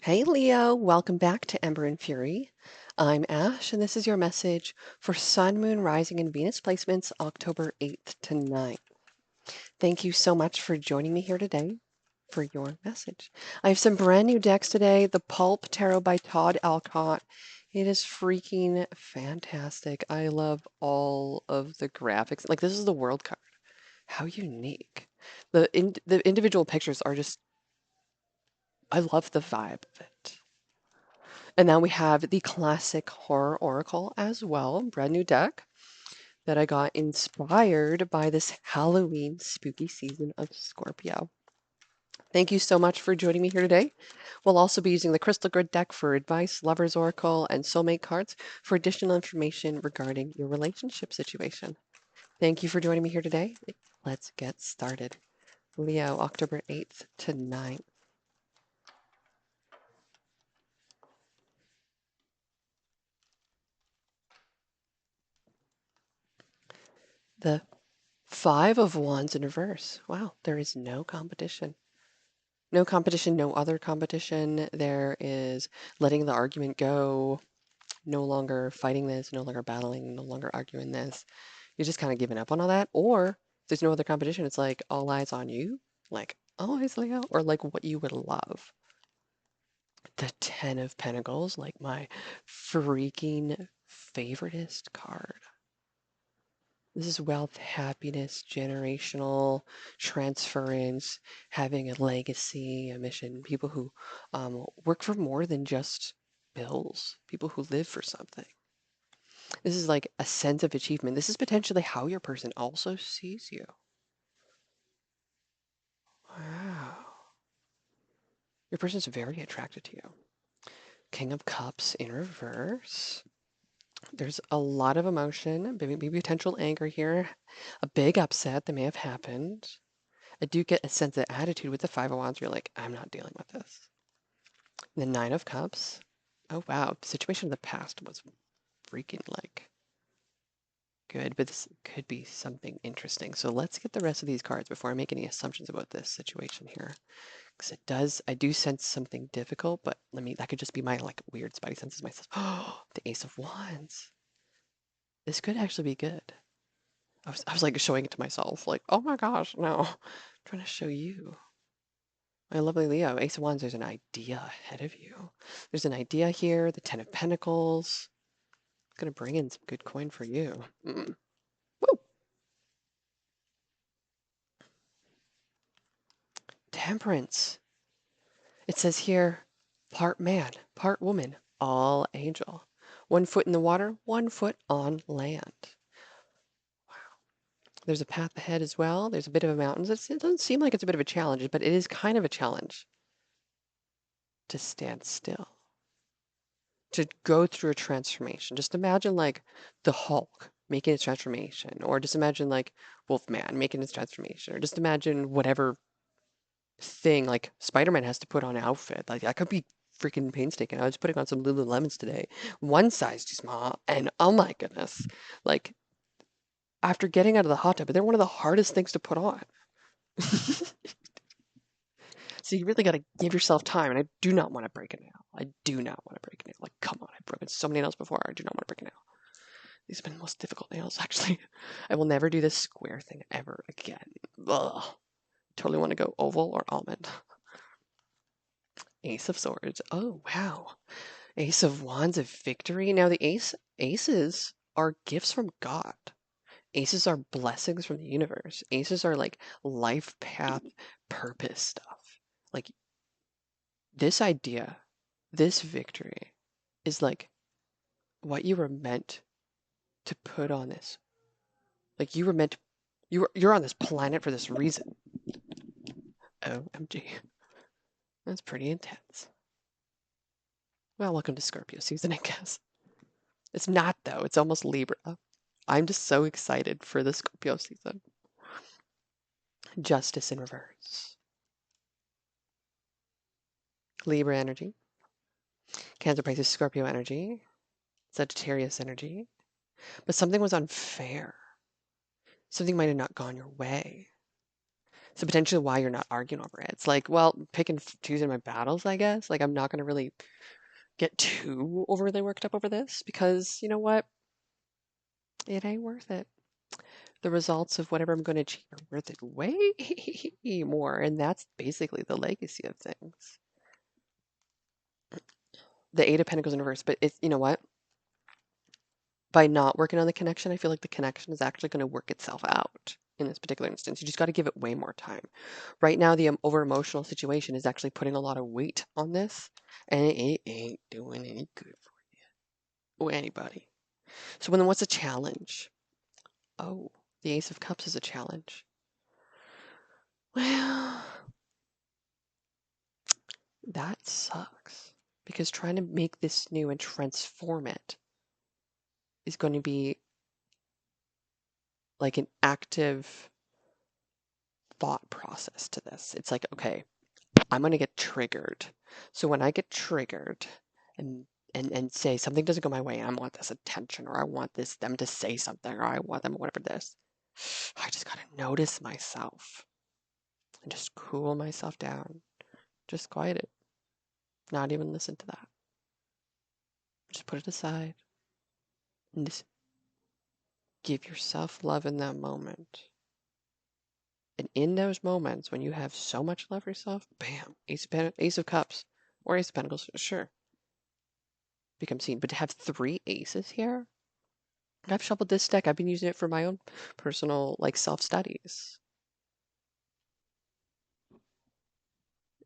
Hey Leo, welcome back to Ember and Fury. I'm Ash, and this is your message for Sun, Moon, Rising, and Venus placements October 8th to 9th. Thank you so much for joining me here today for your message. I have some brand new decks today. The Pulp Tarot by Todd Alcott. It is freaking fantastic. I love all of the graphics. Like, this is the world card. How unique. The individual pictures are just, I love the vibe of it. And then we have the classic horror oracle as well, brand new deck that I got inspired by this Halloween spooky season of Scorpio. Thank you so much for joining me here today. We'll also be using the Crystal Grid deck for advice, Lover's Oracle, and Soulmate cards for additional information regarding your relationship situation. Thank you for joining me here today. Let's get started. Leo, October 8th to 9th. The Five of Wands in reverse. Wow, there is no competition. No competition, no other competition. There is letting the argument go, no longer fighting this, no longer battling, no longer arguing this. You're just kind of giving up on all that. Or if there's no other competition, it's like all eyes on you, like always, Leo, or like what you would love. The Ten of Pentacles, like my freaking favoritist card. This is wealth, happiness, generational transference, having a legacy, a mission, people who work for more than just bills, people who live for something. This is like a sense of achievement. This is potentially how your person also sees you. Wow. Your person is very attracted to you. King of Cups in reverse. There's a lot of emotion, maybe potential anger here, a big upset that may have happened. I do get a sense of attitude with the Five of Wands. You're like, I'm not dealing with this. The Nine of Cups. Oh, wow. The situation in the past was freaking like good, but this could be something interesting. So let's get the rest of these cards before I make any assumptions about this situation here. Because I do sense something difficult, but that could just be my like weird spidey senses myself. Oh, the Ace of Wands. This could actually be good. I was like showing it to myself, like, oh my gosh, no. I'm trying to show you. My lovely Leo, Ace of Wands, there's an idea ahead of you. There's an idea here, the Ten of Pentacles. It's going to bring in some good coin for you. Woo! Temperance. It says here, part man, part woman, all angel. 1 foot in the water, 1 foot on land. Wow. There's a path ahead as well. There's a bit of a mountain. It doesn't seem like it's a bit of a challenge, but it is kind of a challenge to stand still. To go through a transformation. Just imagine like the Hulk making his transformation, or just imagine like Wolfman making his transformation, or just imagine whatever thing like Spider-Man has to put on an outfit. Like that could be freaking painstaking. I was putting on some Lululemons today, one size too small, and oh my goodness, like after getting out of the hot tub, they're one of the hardest things to put on. So you really got to give yourself time, and I do not want to break a nail. I do not want to break a nail. Like, come on, I've broken so many nails before. I do not want to break a nail. These have been the most difficult nails, actually. I will never do this square thing ever again. Ugh. Totally want to go oval or almond. Ace of Swords. Oh, wow. Ace of Wands of Victory. Now, the aces are gifts from God. Aces are blessings from the universe. Aces are like life path purpose stuff. Like this idea, this victory is like what you were meant to put on this. Like you were meant to, you're on this planet for this reason. OMG. That's pretty intense. Well, welcome to Scorpio season, I guess. It's not though, it's almost Libra. I'm just so excited for the Scorpio season. Justice in reverse. Libra energy. Cancer, Pisces, Scorpio energy. Sagittarius energy. But something was unfair. Something might have not gone your way. So potentially why you're not arguing over it. It's like, well, pick and choosing my battles, I guess. Like I'm not going to really get too overly worked up over this because you know what? It ain't worth it. The results of whatever I'm going to achieve are worth it way more. And that's basically the legacy of things. The Eight of Pentacles in reverse, but it's, you know what? By not working on the connection, I feel like the connection is actually going to work itself out in this particular instance. You just got to give it way more time. Right now, the over emotional situation is actually putting a lot of weight on this, and it ain't doing any good for you or anybody. So, then what's a challenge? Oh, the Ace of Cups is a challenge. Well, that sucks because trying to make this new and transform it is going to be like an active thought process to this. It's like, okay, I'm going to get triggered. So when I get triggered and and say something doesn't go my way, I want this attention or I want this them to say something or I want them whatever this. I just got to notice myself and just cool myself down. Just quiet it. Not even listen to that. Just put it aside and just give yourself love in that moment. And in those moments when you have so much love for yourself, bam, Ace of Cups or Ace of Pentacles, sure, become seen. But to have three aces here, I've shuffled this deck. I've been using it for my own personal like self-studies.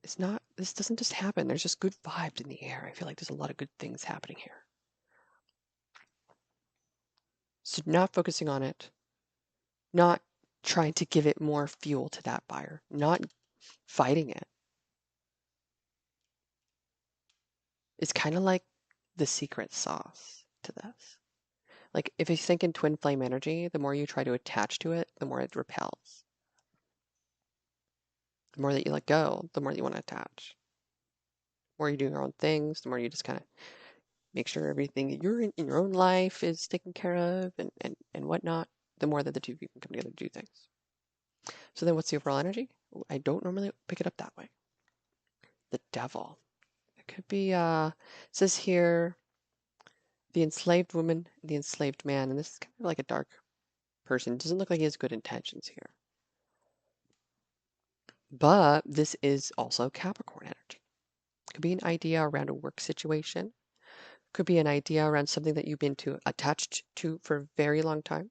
It's not, this doesn't just happen. There's just good vibes in the air. I feel like there's a lot of good things happening here. So not focusing on it, not trying to give it more fuel to that fire, not fighting it. It's kind of like the secret sauce to this. Like if you think in twin flame energy, the more you try to attach to it, the more it repels. The more that you let go, the more that you want to attach. The more you do your own things, the more you just kind of make sure everything that you're in your own life is taken care of and whatnot, the more that the two of you can come together to do things. So then what's the overall energy? I don't normally pick it up that way. The devil. It could be, it says here, the enslaved woman, the enslaved man, and this is kind of like a dark person. It doesn't look like he has good intentions here. But this is also Capricorn energy. Could be an idea around a work situation. Could be an idea around something that you've been attached to for a very long time,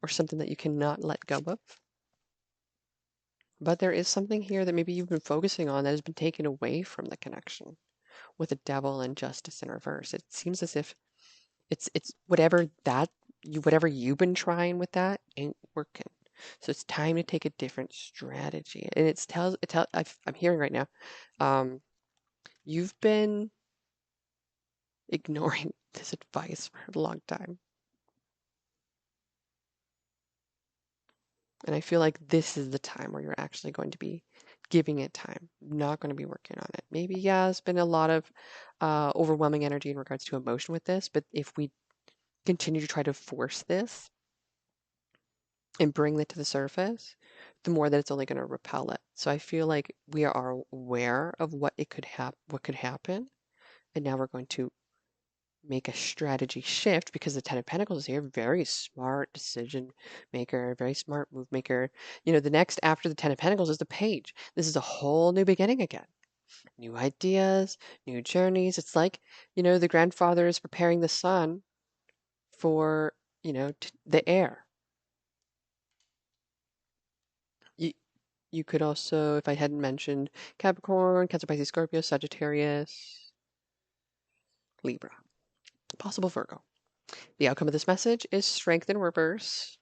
or something that you cannot let go of. But there is something here that maybe you've been focusing on that has been taken away from the connection with the devil and justice in reverse. It seems as if it's whatever you've been trying with that ain't working. So it's time to take a different strategy. And I'm hearing right now, you've been ignoring this advice for a long time. And I feel like this is the time where you're actually going to be giving it time, not going to be working on it. Maybe, yeah, there's been a lot of overwhelming energy in regards to emotion with this, but if we continue to try to force this and bring it to the surface, the more that it's only going to repel it. So I feel like we are aware of what what could happen, and now we're going to make a strategy shift because the Ten of Pentacles is here, very smart decision maker, very smart move maker. You know, the next after the Ten of Pentacles is the Page. This is a whole new beginning again. New ideas, new journeys. It's like, the grandfather is preparing the son for, the heir. You, you could also, if I hadn't mentioned, Capricorn, Cancer, Pisces, Scorpio, Sagittarius, Libra, possible Virgo. The outcome of this message is strength in reverse.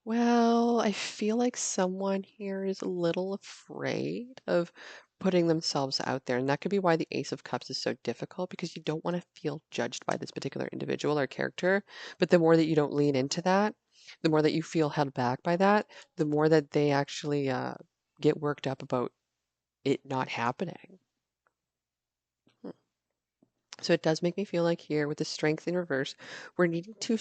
Well, I feel like someone here is a little afraid of putting themselves out there. And that could be why the Ace of Cups is so difficult because you don't want to feel judged by this particular individual or character. But the more that you don't lean into that, the more that you feel held back by that, the more that they actually get worked up about it not happening. So it does make me feel like here with the strength in reverse, we're needing to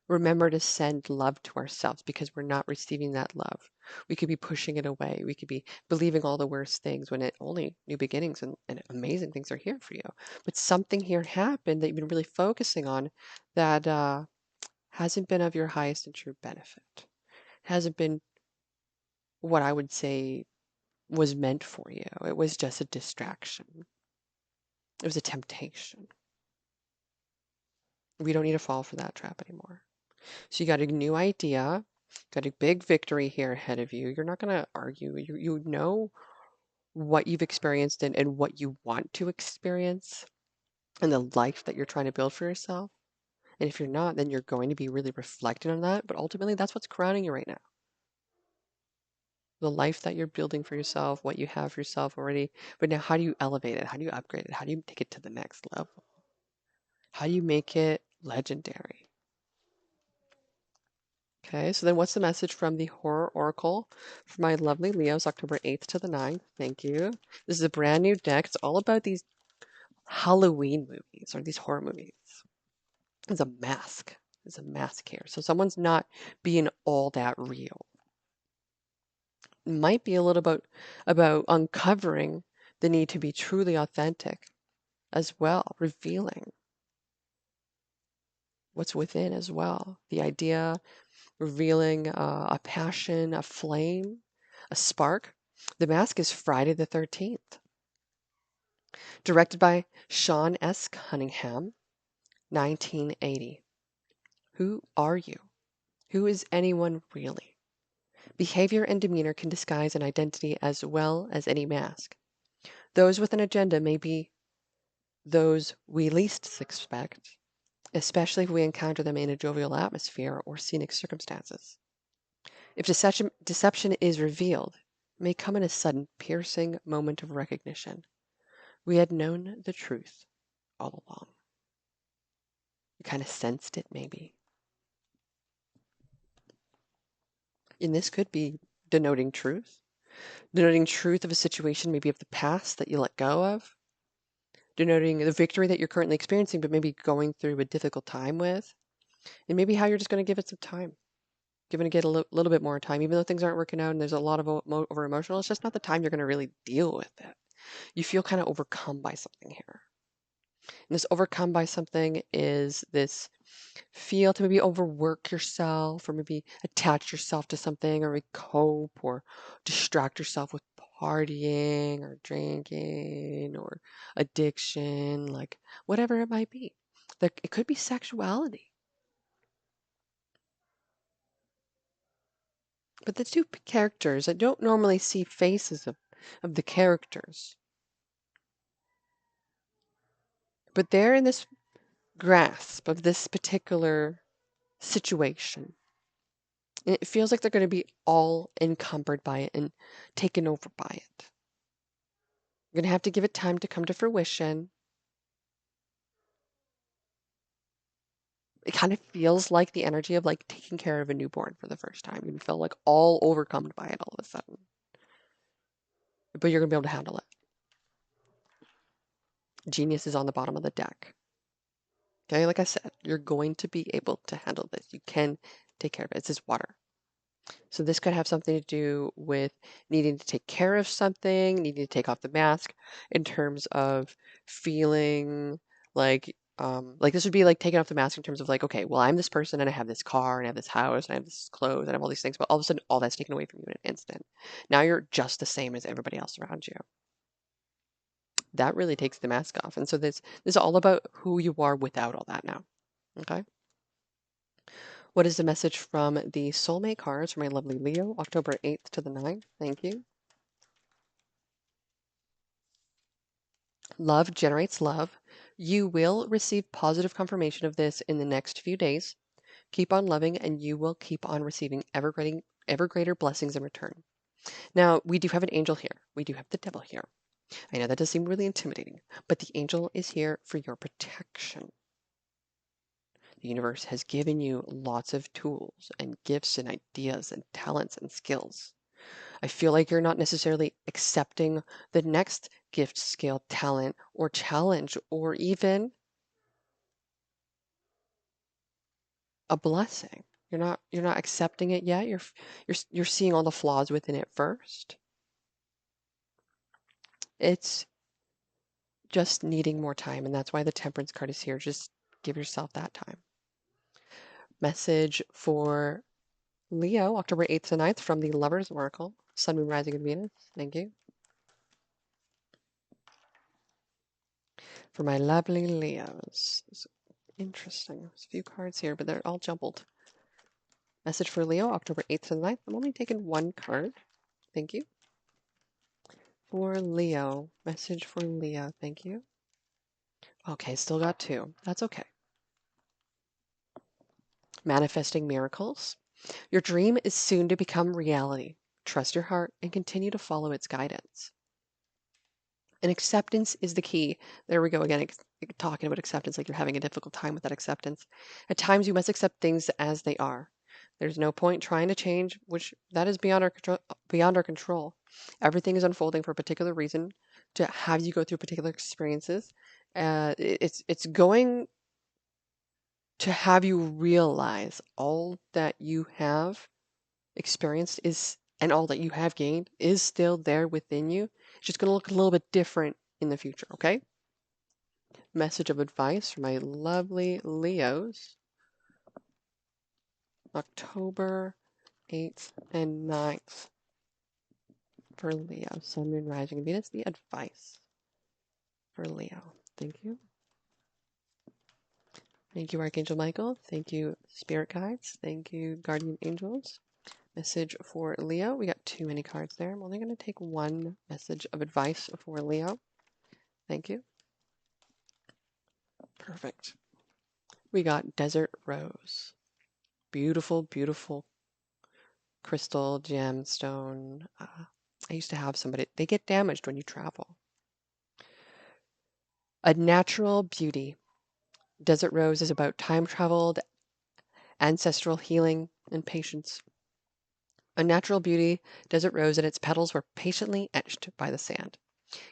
Remember to send love to ourselves because we're not receiving that love. We could be pushing it away. We could be believing all the worst things when it only new beginnings and amazing things are here for you. But something here happened that you've been really focusing on that hasn't been of your highest and true benefit. Hasn't been what I would say was meant for you. It was just a distraction. It was a temptation. We don't need to fall for that trap anymore. So you got a new idea, got a big victory here ahead of you. You're not going to argue. You know what you've experienced and what you want to experience and the life that you're trying to build for yourself. And if you're not, then you're going to be really reflecting on that. But ultimately, that's what's crowning you right now. The life that you're building for yourself, what you have for yourself already. But now, how do you elevate it? How do you upgrade it? How do you take it to the next level? How do you make it legendary? Okay, so then what's the message from the Horror Oracle for my lovely Leos, October 8th to the 9th? Thank you. This is a brand new deck. It's all about these Halloween movies or these horror movies. It's a mask. It's a mask here. So someone's not being all that real. It might be a little about uncovering the need to be truly authentic as well, revealing what's within as well. The idea, revealing a passion, a flame, a spark. The Mask is Friday the 13th. Directed by Sean S. Cunningham, 1980. Who are you? Who is anyone really? Behavior and demeanor can disguise an identity as well as any mask. Those with an agenda may be those we least suspect, especially if we encounter them in a jovial atmosphere or scenic circumstances. If deception is revealed, it may come in a sudden, piercing moment of recognition. We had known the truth all along. We kind of sensed it, maybe. And this could be denoting truth of a situation, maybe of the past that you let go of, denoting the victory that you're currently experiencing, but maybe going through a difficult time with, and maybe how you're just going to give it some time. Giving it a little bit more time, even though things aren't working out and there's a lot of over emotional. It's just not the time you're going to really deal with it. You feel kind of overcome by something here. And this overcome by something is this feel to maybe overwork yourself or maybe attach yourself to something or cope or distract yourself with partying or drinking or addiction, like whatever it might be. Like it could be sexuality. But the two characters, I don't normally see faces of the characters. But they're in this grasp of this particular situation. And it feels like they're going to be all encumbered by it and taken over by it. You're going to have to give it time to come to fruition. It kind of feels like the energy of like taking care of a newborn for the first time. You feel like all overcome by it all of a sudden. But you're going to be able to handle it. Genius is on the bottom of the deck. Okay, like I said, you're going to be able to handle this. You can take care of it. It's just water. So this could have something to do with needing to take care of something, needing to take off the mask in terms of feeling like this would be like taking off the mask in terms of like, okay, well, I'm this person and I have this car and I have this house and I have this clothes and I have all these things, but all of a sudden all that's taken away from you in an instant. Now you're just the same as everybody else around you. That really takes the mask off. And so this is all about who you are without all that now. Okay. What is the message from the soulmate cards for my lovely Leo, October 8th to the 9th? Thank you. Love generates love. You will receive positive confirmation of this in the next few days. Keep on loving and you will keep on receiving ever greater blessings in return. Now, we do have an angel here. We do have the devil here. I know that does seem really intimidating, but the angel is here for your protection. The universe has given you lots of tools and gifts and ideas and talents and skills. I feel like you're not necessarily accepting the next gift, skill, talent, or challenge, or even a blessing. You're not accepting it yet. You're seeing all the flaws within it first. It's just needing more time, and that's why the Temperance card is here. Just give yourself that time. Message for Leo, October 8th to 9th from the Lover's Oracle, Sun, Moon, Rising, and Venus. Thank you. For my lovely Leos. It's interesting. There's a few cards here, but they're all jumbled. Message for Leo, October 8th to 9th. I'm only taking one card. Thank you. For Leo. Message for Leo. Thank you. Okay, still got two. That's okay. Manifesting miracles. Your dream is soon to become reality. Trust your heart and continue to follow its guidance. And acceptance is the key. There we go again, talking about acceptance like you're having a difficult time with that acceptance. At times, you must accept things as they are. There's no point trying to change, which that is beyond our control. Beyond our control. Everything is unfolding for a particular reason to have you go through particular experiences. It's going to have you realize all that you have experienced is and all that you have gained is still there within you. It's just going to look a little bit different in the future, okay? Message of advice for my lovely Leos. October 8th and 9th for Leo. Sun, Moon, Rising, and Venus. The advice for Leo. Thank you. Thank you, Archangel Michael. Thank you, Spirit Guides. Thank you, Guardian Angels. Message for Leo. We got too many cards there. I'm only going to take one message of advice for Leo. Thank you. Perfect. We got Desert Rose. Beautiful, beautiful crystal gemstone. I used to have somebody, they get damaged when you travel. A natural beauty. Desert Rose is about time traveled, ancestral healing, and patience. A natural beauty, Desert Rose and its petals were patiently etched by the sand,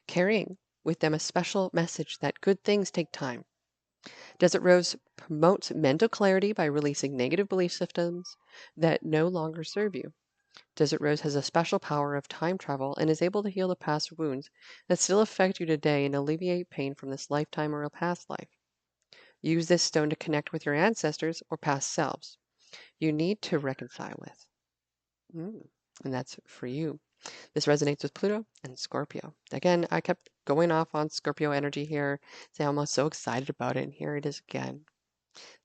carrying with them a special message that good things take time. Desert Rose promotes mental clarity by releasing negative belief systems that no longer serve you. Desert Rose has a special power of time travel and is able to heal the past wounds that still affect you today and alleviate pain from this lifetime or a past life. Use this stone to connect with your ancestors or past selves you need to reconcile with. And that's for you. This resonates with Pluto and Scorpio. Again, I kept going off on Scorpio energy here. I'm almost so excited about it, and here it is again.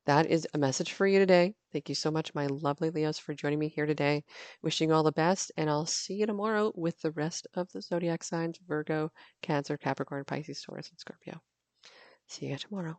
That is a message for you today. Thank you so much, my lovely Leos, for joining me here today. Wishing you all the best, and I'll see you tomorrow with the rest of the zodiac signs: Virgo, Cancer, Capricorn, Pisces, Taurus, and Scorpio. See you tomorrow.